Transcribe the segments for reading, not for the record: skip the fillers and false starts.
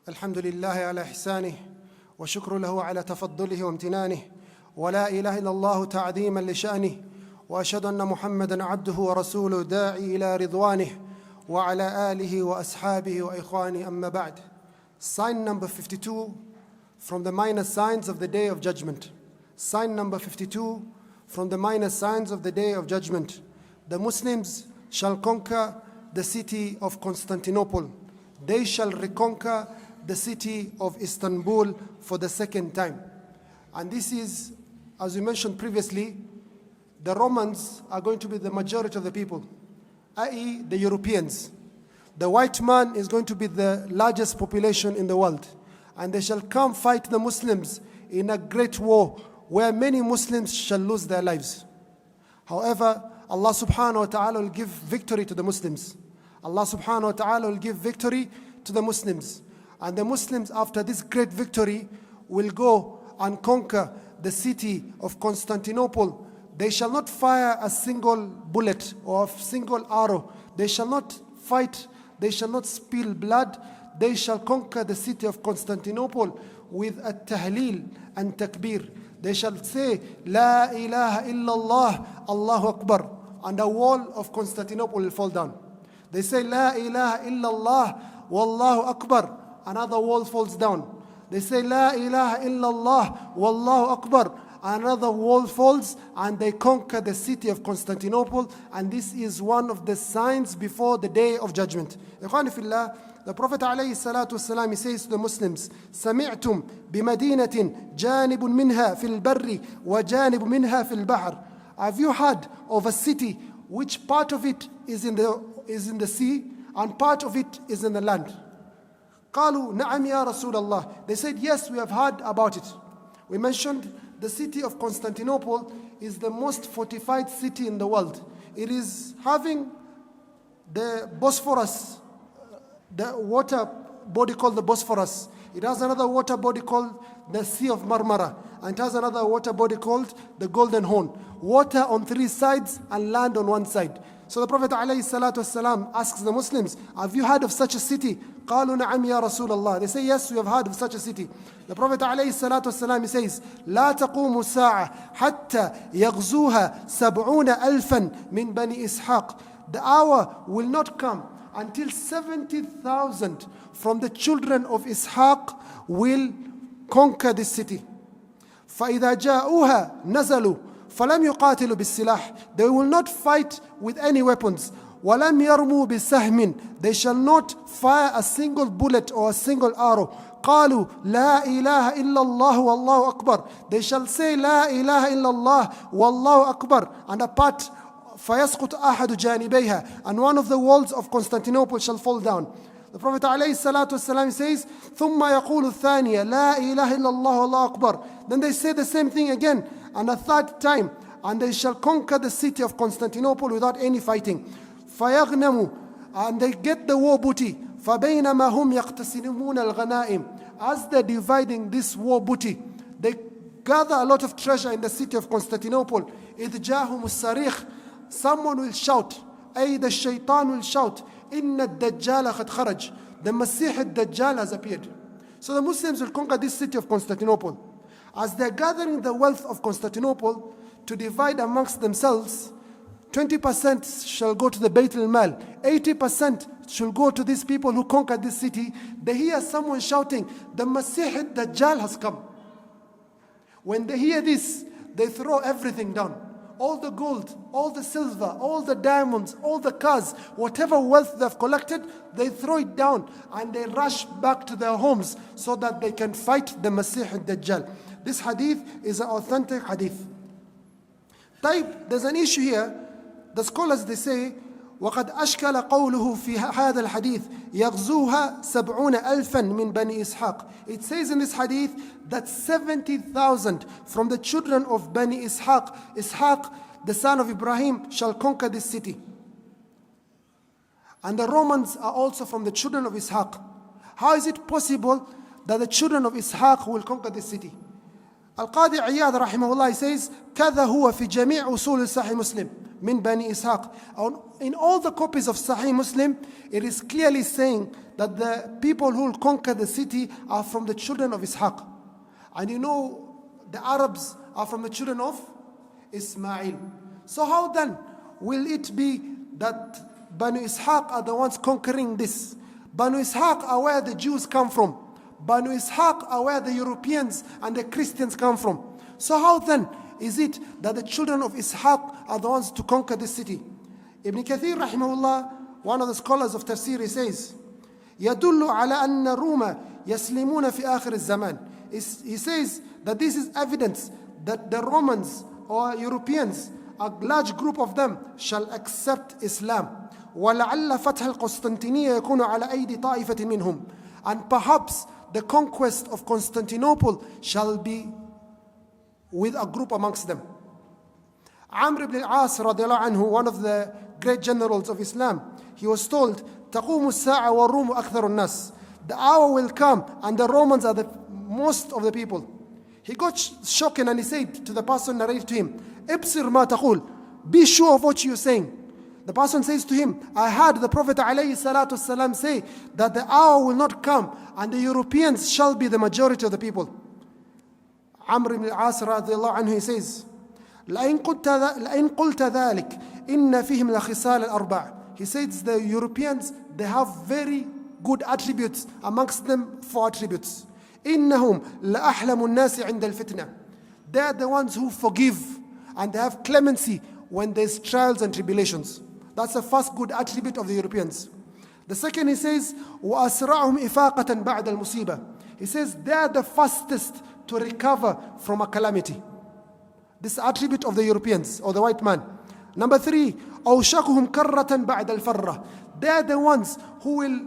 الحمد لله على إحسانه وشكر له على تفضله وامتنانه ولا إله إلا الله تعظيما لشأنه وأشهد أن محمدا عبده ورسوله داعي إلى رضوانه وعلى آله وأصحابه وإخوانه أما بعد. Sign number 52 from the minor signs of the Day of Judgment. Sign number 52 from the minor signs of the Day of Judgment. The Muslims shall conquer the city of Constantinople. They shall reconquer the city of Istanbul for the second time. And this is, as we mentioned previously, the Romans are going to be the majority of the people, i.e. the Europeans. The white man is going to be the largest population in the world. And they shall come fight the Muslims in a great war where many Muslims shall lose their lives. However, Allah subhanahu wa ta'ala will give victory to the Muslims. Allah subhanahu wa ta'ala will give victory to the Muslims. And the Muslims, after this great victory, will go and conquer the city of Constantinople. They shall not fire a single bullet or a single arrow. They shall not fight. They shall not spill blood. They shall conquer the city of Constantinople with a tahleel and takbir. They shall say, La ilaha illallah, Allahu Akbar. And the wall of Constantinople will fall down. They say, La ilaha illallah, Wallahu Akbar. Another wall falls down. They say, La ilaha illallah, Wallahu Akbar. Another wall falls, and they conquer the city of Constantinople. And this is one of the signs before the Day of Judgment. Ikhwani fillah, the Prophet alayhi salatu wasalam, he says to the Muslims, Sami'tum bimadinatin janibun minha fil barri wa janibun minha fil bahr. Have you heard of a city which part of it is in the sea and part of it is in the land? قالوا نعم يا رسول الله. They said, yes, we have heard about it. We mentioned the city of Constantinople is the most fortified city in the world. It is having the Bosphorus, the water body called the Bosphorus. It has another water body called the Sea of Marmara. And it has another water body called the Golden Horn. Water on three sides and land on one side. So the Prophet ﷺ asks the Muslims, have you heard of such a city? قالوا نعم يا رسول الله. They say, yes, we have heard of such a city. The Prophet ﷺ, he says, لا تقوم الساعة حتى يغزوها 70,000 من بني إسحاق. The hour will not come until 70,000 from the children of Ishaq will conquer this city. فإذا جاءوها نزلوا فلم يقاتلوا بالسلاح. They will not fight with any weapons. وَلَمْ يَرْمُوا بِسَهْمٍ. They shall not fire a single bullet or a single arrow. قَالُوا لَا إِلَهَ إِلَّا اللَّهُ وَاللَّهُ أَكْبَرُ. They shall say لَا إِلَهَ إِلَّا اللَّهُ وَاللَّهُ أَكْبَرُ. And apart, فَيَسْقُطْ أَحَدُ جَانِبَيْهَا. And one of the walls of Constantinople shall fall down. The Prophet ﷺ says, ثُمَّ يَقُولُ الثَّانِيَ لَا إِلَهَ إِلَّا اللَّهُ وَاللَّهُ أَكْبَرُ. Then they say the same thing again, and a third time, and they shall conquer the city of Constantinople without any fighting. فَيَغْنَمُوا. And they get the war booty. فَبَيْنَمَا هُمْ يَقْتَسِمُونَ الْغَنَائِمِ. As they're dividing this war booty, they gather a lot of treasure in the city of Constantinople. إِذْ جَاهُمُ الصَّرِيخ. Someone will shout, the shaitan will shout, إِنَّ الدَّجَّالَ قَدْ خَرَجَ. The Masih al-Dajjal has appeared. So the Muslims will conquer this city of Constantinople. As they're gathering the wealth of Constantinople to divide amongst themselves, 20% shall go to the Bayt al-Mal, 80% shall go to these people who conquered this city. They hear someone shouting, the Masih al-Dajjal has come. When they hear this, they throw everything down. All the gold, all the silver, all the diamonds, all the cars, whatever wealth they've collected, they throw it down and they rush back to their homes so that they can fight the Masih al-Dajjal. This hadith is an authentic hadith. There's an issue here. The scholars, they say, وَقَدْ أَشْكَلَ قَوْلُهُ فِي هَذَا الْحَدِيثِ يَغْزُوهَا 70,000 مِنْ بَنِي إِسْحَاقٍ. It says in this hadith that 70,000 from the children of Bani Ishaq, Ishaq, the son of Ibrahim, shall conquer this city. And the Romans are also from the children of Ishaq. How is it possible that the children of Ishaq will conquer this city? Al-Qadi Iyad rahimahullah says, كَذَا هُوَ فِي جَمِيعِ أُصُولِ صَحِيح Muslim. من بني إسحاق. In all the copies of Sahih Muslim, it is clearly saying that the people who will conquer the city are from the children of Ishaq. And you know, the Arabs are from the children of Ismail. So how then will it be that Banu Ishaq are the ones conquering this? Banu Ishaq are where the Jews come from. Banu Ishaq are where the Europeans and the Christians come from. So how then is it that the children of Ishaq are the ones to conquer this city? Ibn Kathir rahimahullah, one of the scholars of tafsir, he says, يدل على أن الروم يسلمون في آخر الزمان. He says that this is evidence that the Romans or Europeans, a large group of them, shall accept Islam. ولعل فتح القسطنطينية يكون على أيدي طائفة منهم. And perhaps the conquest of Constantinople shall be with a group amongst them. Amr ibn al-As radiallahu anhu, one of the great generals of Islam, he was told, تقوم الساعة والروم أكثر الناس. The hour will come and the Romans are the most of the people. He got shocked and he said to the person narrated to him, ابصر ما تقول, be sure of what you're saying. The person says to him, I heard the Prophet ﷺ say that the hour will not come and the Europeans shall be the majority of the people. Amr ibn al-As radiallahu anhu, he says, لئن قلت ذلك إن فيهم الخصال الأربع. He says the Europeans, they have very good attributes, amongst them 4 attributes. إنهم لأحلم الناس عند الفتنة. They are the ones who forgive and they have clemency when there's trials and tribulations. That's the first good attribute of the Europeans. The second, he says, وأسرعهم إفاقة بعد المصيبة. He says they are the fastest to recover from a calamity. This attribute of the Europeans or the white man. Number 3, أوشكهم كرة بعد الفرة. They are the ones who will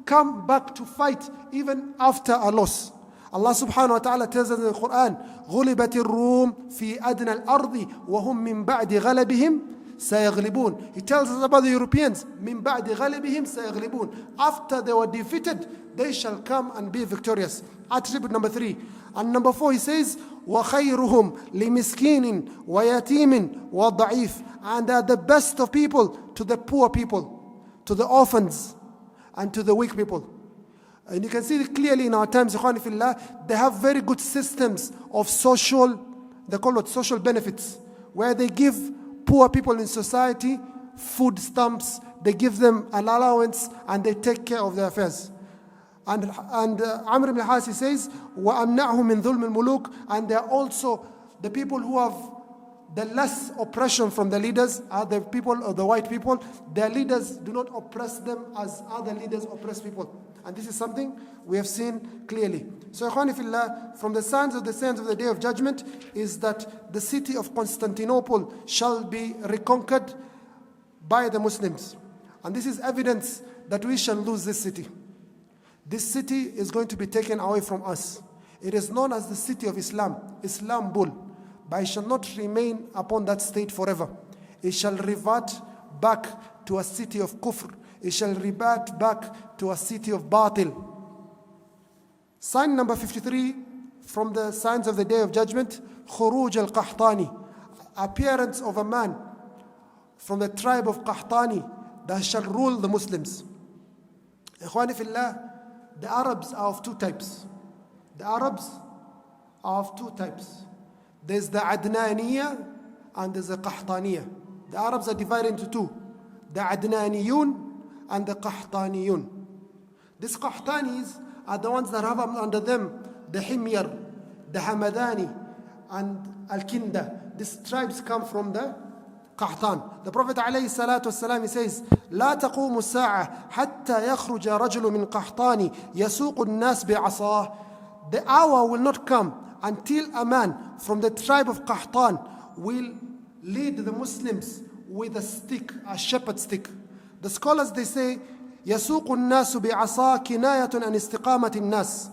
come back to fight even after a loss. Allah subhanahu wa ta'ala tells us in the Quran, غُلِبَتِ الرُّومِ فِي أَدْنَى الْأَرْضِ وَهُمْ مِنْ بَعْدِ غَلَبِهِمْ سَيَغْلِبُونَ. He tells us about the Europeans, مِنْ بَعْدِ غَلَبِهِمْ سَيَغْلِبُونَ. After they were defeated, they shall come and be victorious. Attribute number 3. And number 4, he says, وَخَيْرُهُمْ لِمِسْكِينٍ وَيَتِيمٍ وَضَعِيفٍ. And they are the best of people to the poor people, to the orphans, and to the weak people. And you can see it clearly in our times, ikhwani fillah, they have very good systems of social, they call it social benefits, where they give poor people in society food stamps, they give them an allowance, and they take care of their affairs. And Amr ibn al-As, he says, وَأَمْنَعْهُمْ مِنْ ظُلْمِ الْمُلُوكِ. And they are also the people who have the less oppression from the leaders, are the people or the white people. Their leaders do not oppress them as other leaders oppress people. And this is something we have seen clearly. So, ikhwani fillah, from the signs of the Day of Judgment is that the city of Constantinople shall be reconquered by the Muslims. And this is evidence that we shall lose this city. This city is going to be taken away from us. It is known as the city of Islam, Islambul. But it shall not remain upon that state forever. It shall revert back to a city of kufr. It shall revert back to a city of batil. Sign number 53 from the signs of the Day of Judgment, Khuruj al-Qahtaanee, appearance of a man from the tribe of Qahtaanee that shall rule the Muslims. Ikhwani fillah, the Arabs are of 2 types. The Arabs are of 2 types. There's the Adnaniyya and there's the Qahtaaniyya. The Arabs are divided into 2. The Adnaniyun and the Qahtaaniyun. These Qahtanis are the ones that have under them the Himyar, the Hamadani, and Al-Kinda. These tribes come from the Qahtan. The Prophet ﷺ, he says, لا تقوم الساعة حتى يخرج رجل من قحطان يسوق الناس بعصاه. The hour will not come until a man from the tribe of Qahtan will lead the Muslims with a stick, a shepherd stick. The scholars, they say, يسوق الناس بعصاه كناية عن استقامة الناس.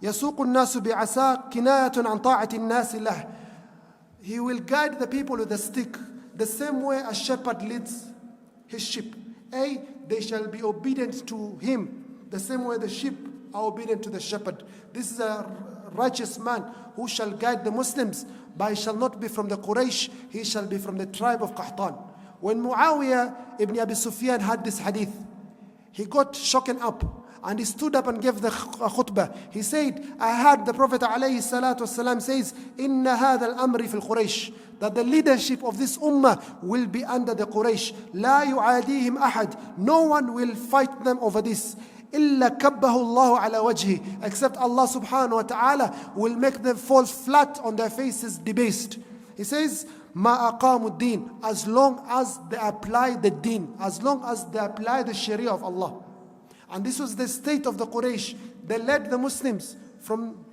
يسوق الناس بعصاه كناية عن طاعة الناس له. He will guide the people with a stick, the same way a shepherd leads his sheep. They shall be obedient to him, the same way the sheep are obedient to the shepherd. This is a righteous man who shall guide the Muslims, but he shall not be from the Quraysh, he shall be from the tribe of Qahtan. When Muawiyah ibn Abi Sufyan had this hadith, he got shaken up and he stood up and gave the khutbah. He said, I heard the Prophet ﷺ says, Inna hadha al-amri fil Quraysh, that the leadership of this ummah will be under the Quraysh. La yu'adihim ahad. No one will fight them over this. Illa kabbahu Allah ala wajhi. Except Allah subhanahu wa ta'ala will make them fall flat on their faces, debased. He says, Ma aqamu din, as long as they apply the deen, as long as they apply the sharia of Allah. And this was the state of the Quraysh. They led the Muslims from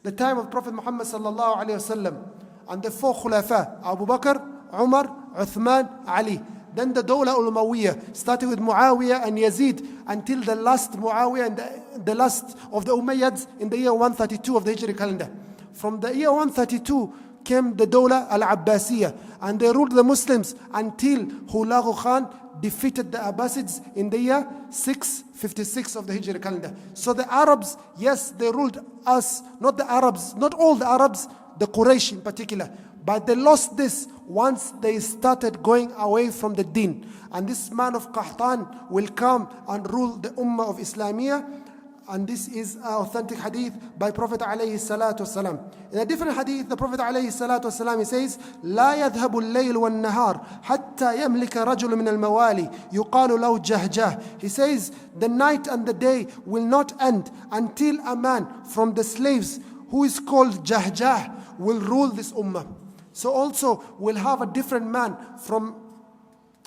the time of Prophet Muhammad sallallahu alayhi wasallam, and the four khulafa, Abu Bakr, Umar, Uthman, Ali. Then the Dawla al-Umayyah, starting with Muawiyah and Yazid, until the last Muawiyah and the last of the Umayyads in the year 132 of the Hijri calendar. From the year 132 came the Dawla al-Abbasiyah, and they ruled the Muslims until Hulagu Khan defeated the Abbasids in the year 656 of the Hijri calendar. So the Arabs, yes, they ruled us, not the Arabs, not all the Arabs, the Quraysh in particular. But they lost this once they started going away from the deen. And this man of Qahtaanee will come and rule the Ummah of Islamiyah. And this is an authentic hadith by Prophet alayhi salatu wasalam. In a different hadith, the Prophet alayhi salatu wasalam, he says, لا يذهب الليل والنهار حتى يملك رجل من الموالي يقال له جهجاه. He says, the night and the day will not end until a man from the slaves who is called Jahjah will rule this ummah. So also we'll have a different man from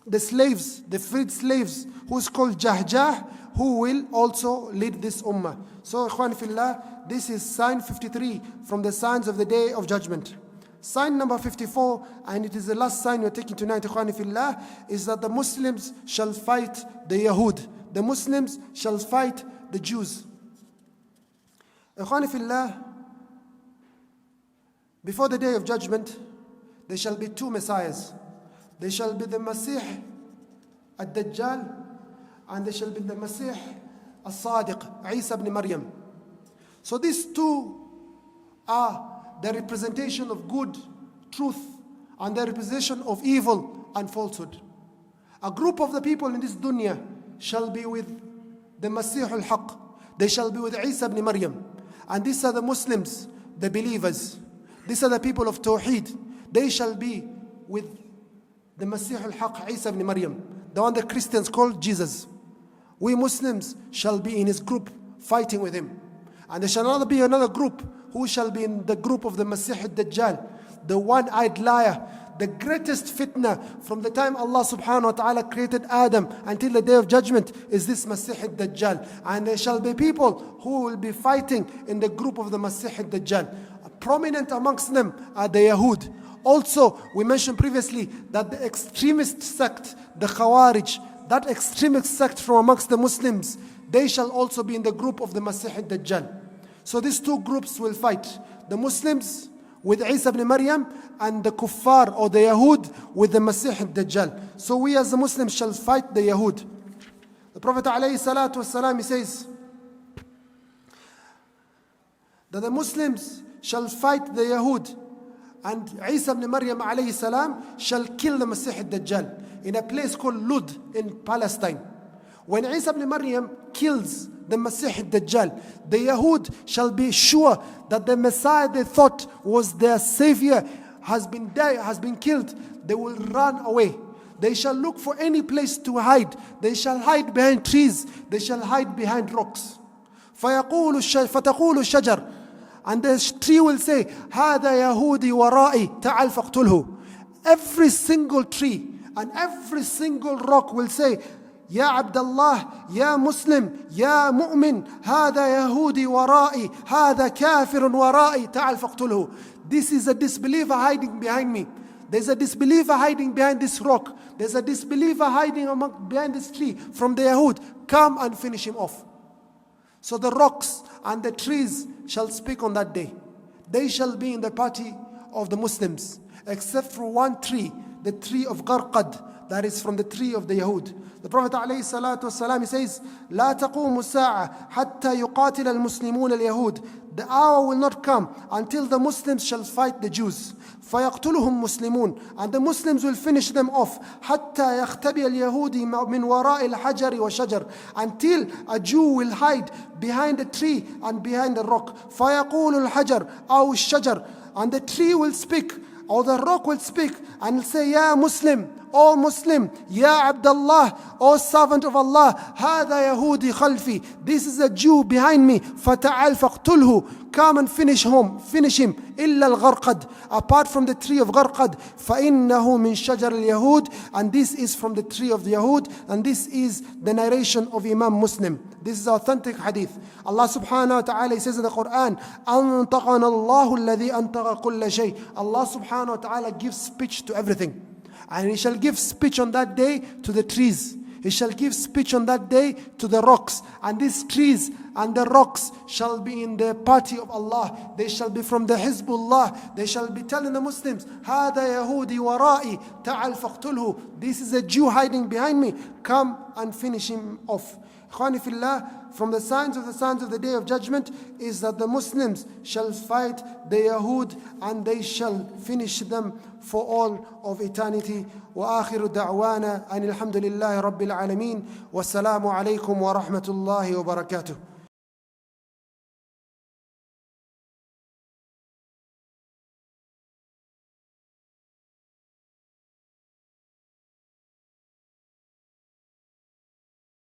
the slaves, the freed slaves, who is called Jahjah, who will also lead this ummah. So ikhwan fillah, this is sign 53 from the signs of the day of judgment. Sign number 54, and it is the last sign we're taking tonight, ikhwan fillah, is that the Muslims shall fight the Yahud. The Muslims shall fight the Jews. Ikhwan fillah, before the day of judgment, there shall be two messiahs. There shall be the Masih al-Dajjal, and there shall be the Masih al-Sadiq, Isa ibn Maryam. So these two are the representation of good, truth, and the representation of evil and falsehood. A group of the people in this dunya shall be with the Masih al-Haq. They shall be with Isa ibn Maryam. And these are the Muslims, the believers. These are the people of Tawheed. They shall be with the Masih al-Haq, Isa ibn Maryam, the one the Christians call Jesus. We Muslims shall be in his group fighting with him. And there shall not be another group who shall be in the group of the Masih al-Dajjal, the one-eyed liar, the greatest fitna from the time Allah subhanahu wa ta'ala created Adam until the day of judgment is this Masih al-Dajjal. And there shall be people who will be fighting in the group of the Masih al-Dajjal. Prominent amongst them are the Yahud. Also, we mentioned previously that the extremist sect, the Khawarij, that extremist sect from amongst the Muslims, they shall also be in the group of the Masih al-Dajjal. So these two groups will fight. The Muslims with Isa ibn Maryam, and the Kuffar or the Yahud with the Masih al-Dajjal. So we as the Muslims shall fight the Yahud. The Prophet ﷺ, he says that the Muslims shall fight the Yahud, and Isa ibn Maryam alayhi salam shall kill the Masih al-Dajjal in a place called Lud in Palestine. When Isa ibn Maryam kills the Masih al-Dajjal, the Yahud shall be sure that the Messiah they thought was their savior has been killed. They will run away. They shall look for any place to hide. They shall hide behind trees. They shall hide behind rocks. فتقول الشجر, and the tree will say, هذا يهودي ورائي تعال فاقتله. Every single tree and every single rock will say, يا عبد الله يا مسلم يا مؤمن هذا يهودي ورائي هذا كافر ورائي تعال فاقتله. This is a disbeliever hiding behind me. There's a disbeliever hiding behind this rock. There's a disbeliever hiding behind this tree from the Yahud. Come and finish him off. So the rocks and the trees shall speak on that day. They shall be in the party of the Muslims, except for one tree the tree of Gharqad, that is from the tree of the Yahud. The Prophet ﷺ, he says, لا تقوم الساعة حتى يقاتل المسلمون اليهود. The hour will not come until the Muslims shall fight the Jews. فيقتلهم مسلمون, and the Muslims will finish them off. حتى يختبئ اليهودي من وراء الحجر وشجر, until a Jew will hide behind a tree and behind a rock. فيقول الحجر أو الشجر, and the tree will speak or the rock will speak and say, Ya Muslim, O Muslim, Ya Abdullah, O servant of Allah, هذا يهودي خلفي, this is a Jew behind me, فتعال فاقتله, come and finish him, إلا الغرقد, apart from the tree of Gharqad, فإنه من شجر اليهود, and this is from the tree of the Yahud, and this is the narration of Imam Muslim. This is authentic hadith. Allah subhanahu wa ta'ala says in the Quran, أنطقنا الله الذي أنطق كل شيء. Allah subhanahu wa ta'ala gives speech to everything. And He shall give speech on that day to the trees. He shall give speech on that day to the rocks. And these trees and the rocks shall be in the party of Allah. They shall be from the Hizbullah. They shall be telling the Muslims, هذا يهودي ورائي تعال فاقتله. This is a Jew hiding behind me. Come and finish him off. Ikhwani fillah, from the signs of the Day of Judgment is that the Muslims shall fight the Yahud and they shall finish them for all of eternity. وآخر دعوانا أن الحمد لله رب العالمين والسلام عليكم ورحمة الله وبركاته.